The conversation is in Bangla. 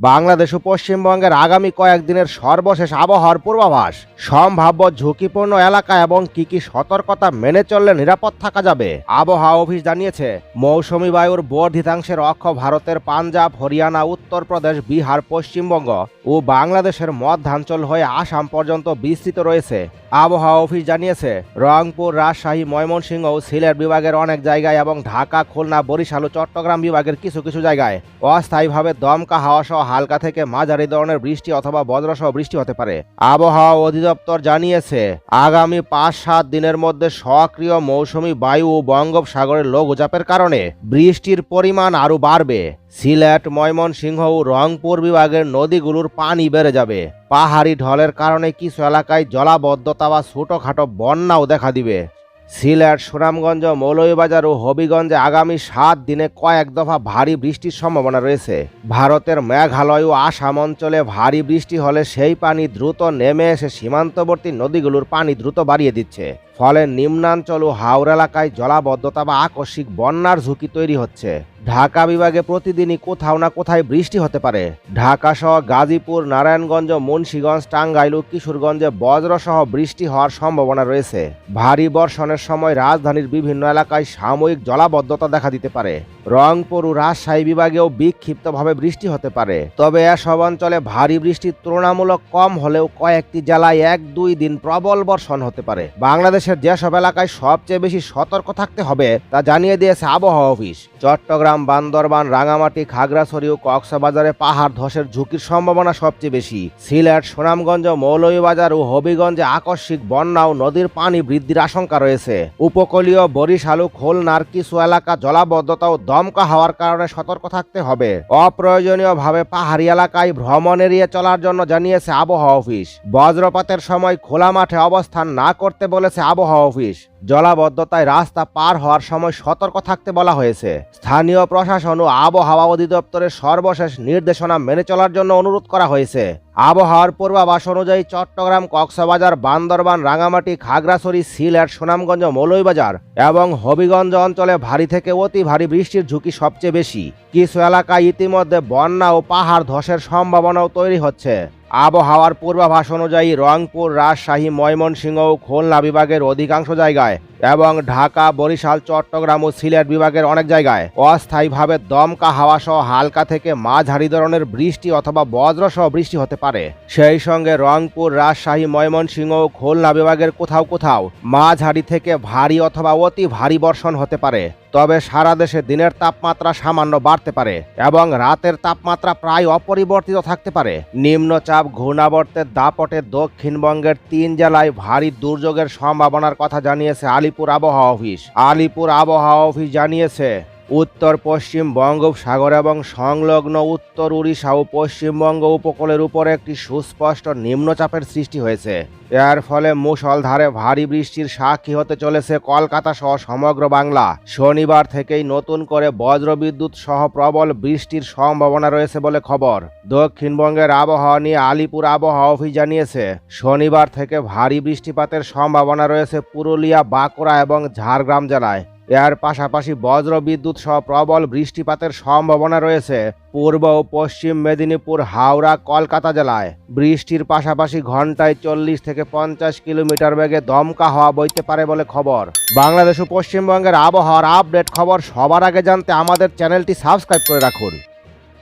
বাংলাদেশ ও পশ্চিমবঙ্গের আগামী কয়েকদিনের সর্বশেষ আবহাওয়ার পূর্বাভাস, সম্ভাব্য ঝুঁকিপূর্ণ এলাকা এবং কি কি সতর্কতা মেনে চললে নিরাপদ থাকা যাবে। আবহাওয়া অফিস জানিয়েছে, মৌসুমী বায়ুর বর্ধিতাংশের অক্ষ ভারতের পাঞ্জাব, হরিয়ানা, উত্তরপ্রদেশ, বিহার, পশ্চিমবঙ্গ ও বাংলাদেশের মধ্যাঞ্চল হয়ে আসাম পর্যন্ত বিস্তৃত রয়েছে। আবহাওয়া অফিস জানিয়েছে, রংপুর, রাজশাহী, ময়মনসিংহ ও সিলেট বিভাগের অনেক জায়গায় এবং ঢাকা, খুলনা, বরিশাল ও চট্টগ্রাম বিভাগের কিছু কিছু জায়গায় অস্থায়ীভাবে দমকা হাওয়া সহ হালকা থেকে মাঝারি ধরনের বৃষ্টি অথবা বজ্রসহ বৃষ্টি হতে পারে। আবহাওয়া অধিদপ্তর জানিয়েছে, আগামী ৫-৭ দিনের মধ্যে সক্রিয় মৌসুমী বায়ু ও বঙ্গোপসাগরের লঘুচাপের কারণে বৃষ্টির পরিমাণ আরও বাড়বে। সিলেট, ময়মনসিংহ ও রংপুর বিভাগের নদীগুলোর পানি বেড়ে যাবে। পাহাড়ি ঢলের কারণে কিছু এলাকায় জলাবদ্ধতা বা ছোটখাটো বন্যাও দেখা দিবে। সিলেট, সুনামগঞ্জ, মৌলভীবাজার ও হবিগঞ্জে আগামী ৭ দিনে কয়েক দফা ভারী বৃষ্টির সম্ভাবনা রয়েছে। ভারতের মেঘালয় ও আসাম অঞ্চলে ভারী বৃষ্টি হলে সেই পানি দ্রুত নেমে এসে সীমান্তবর্তী নদীগুলোর পানি দ্রুত বাড়িয়ে দিচ্ছে। ফলে নিম্নাঞ্চল ও হাওর এলাকায় জলাবদ্ধতা বা আকস্মিক বন্যার ঝুঁকি তৈরি হচ্ছে। ঢাকা বিভাগে প্রতিদিনই কোথাও না কোথায় বৃষ্টি হতে পারে। ঢাকা সহ গাজীপুর, নারায়ণগঞ্জ, মুন্সিগঞ্জ, টাঙ্গাইল ও কিশোরগঞ্জে বজ্রসহ বৃষ্টি হওয়ার সম্ভাবনা রয়েছে। ভারী বর্ষণের সময় রাজধানীর বিভিন্ন এলাকায় সাময়িক জলাবদ্ধতা দেখা দিতে পারে। রংপুর ও রাজশাহী বিভাগেও বিক্ষিপ্তভাবে বৃষ্টি হতে পারে, তবে এসব অঞ্চলে ভারী বৃষ্টি তুলনামূলক কম হলেও কয়েকটি জেলায় ১-২ দিন প্রবল বর্ষণ হতে পারে। বাংলাদেশের যেসব এলাকায় সবচেয়ে বেশি সতর্ক থাকতে হবে তা জানিয়ে দিয়েছে আবহাওয়া অফিস। চট্টগ্রাম, বান্দরবান, রাঙামাটি, খাগড়াছড়ি ও কক্সবাজারে পাহাড় ধসের ঝুঁকির সম্ভাবনা সবচেয়ে বেশি। সিলেট, সুনামগঞ্জ, মৌলভীবাজার ও হবিগঞ্জে আকস্মিক বন্যা ও নদীর পানি বৃদ্ধির আশঙ্কা রয়েছে। উপকূলীয় বরিশাল ও খুলনার কিছু এলাকা জলাবদ্ধতা ও দমকা হওয়ার কারণে সতর্ক থাকতে হবে। অপ্রয়োজনীয়ভাবে পাহাড়ি এলাকায় ভ্রমণ এড়িয়ে চলার জন্য জানিয়েছে আবহাওয়া অফিস। বজ্রপাতের সময় খোলা মাঠে অবস্থান না করতে বলেছে আবহাওয়া অফিস। জলাবদ্ধতায় রাস্তা পার হওয়ার সময় সতর্ক থাকতে বলা হয়েছে। স্থানীয় প্রশাসন ও আবহাওয়া অধিদপ্তরের সর্বশেষ নির্দেশনা মেনে চলার জন্য অনুরোধ করা হয়েছে। আবহাওয়ার পূর্বাভাস অনুযায়ী চট্টগ্রাম, কক্সবাজার, বান্দরবান, রাঙামাটি, খাগড়াছড়ি, সিলেট, সুনামগঞ্জ, মৌলভীবাজার এবং হবিগঞ্জ অঞ্চলে ভারী থেকে অতি ভারী বৃষ্টির ঝুঁকি সবচেয়ে বেশি। কিছু এলাকায় ইতিমধ্যে বন্যা ও পাহাড় ধসের সম্ভাবনাও তৈরি হচ্ছে। আবহাওয়ার পূর্বাভাস অনুযায়ী রংপুর, রাজশাহী, ময়মনসিংহ ও খুলনা বিভাগের অধিকাংশ জায়গায় এবং ঢাকা, বরিশাল, চট্টগ্রাম ও সিলেট বিভাগের অনেক জায়গায় অস্থায়ীভাবে দমকা হাওয়া সহ হালকা থেকে মাঝারি ধরনের বৃষ্টি অথবা বজ্রসহ বৃষ্টি হতে পারে। সেই সঙ্গে রংপুর, রাজশাহী, ময়মনসিংহ ও খুলনা বিভাগের কোথাও কোথাও মাঝারি থেকে ভারী অথবা অতি ভারী বর্ষণ হতে পারে। তবে সারা দেশে দিনের তাপমাত্রা সামান্য বাড়তে পারে এবং রাতের তাপমাত্রা প্রায় অপরিবর্তিত থাকতে পারে। নিম্নচাপ ঘূর্ণাবর্তের দাপটে দক্ষিণবঙ্গের ৩ জেলায় ভারী দুর্যোগের সম্ভাবনার কথা জানিয়েছে আলিপুর আবহাওয়া অফিস। আলিপুর আবহাওয়া অফিস জানিয়েছে, উত্তর পশ্চিম বঙ্গোপসাগর এবং সংলগ্ন উত্তর উড়িষ্যা ও পশ্চিমবঙ্গ উপকূলের উপরে একটি সুস্পষ্ট নিম্নচাপের সৃষ্টি হয়েছে। এর ফলে মুষলধারে ভারী বৃষ্টির সাক্ষী হতে চলেছে কলকাতা সহ সমগ্র বাংলা। শনিবার থেকেই নতুন করে বজ্রবিদ্যুৎ সহ প্রবল বৃষ্টির সম্ভাবনা রয়েছে বলে খবর। দক্ষিণবঙ্গের আবহাওয়া নিয়ে আলিপুর আবহাওয়া অফিস জানিয়েছে, শনিবার থেকে ভারী বৃষ্টিপাতের সম্ভাবনা রয়েছে পুরুলিয়া, বাঁকুড়া এবং ঝাড়গ্রাম জেলায়। এর পাশাপাশি বজ্রবিদ্যুৎ সহ প্রবল বৃষ্টিপাতের সম্ভাবনা রয়েছে পূর্ব ও পশ্চিম মেদিনীপুর, হাওড়া, কলকাতা জেলায়। বৃষ্টির পাশাপাশি ঘন্টায় 40 থেকে 50 কিলোমিটার বেগে দমকা হাওয়া বইতে পারে বলে খবর। বাংলাদেশ ও পশ্চিমবঙ্গের আবহাওয়ার আপডেট খবর সবার আগে জানতে আমাদের চ্যানেলটি সাবস্ক্রাইব করে রাখুন।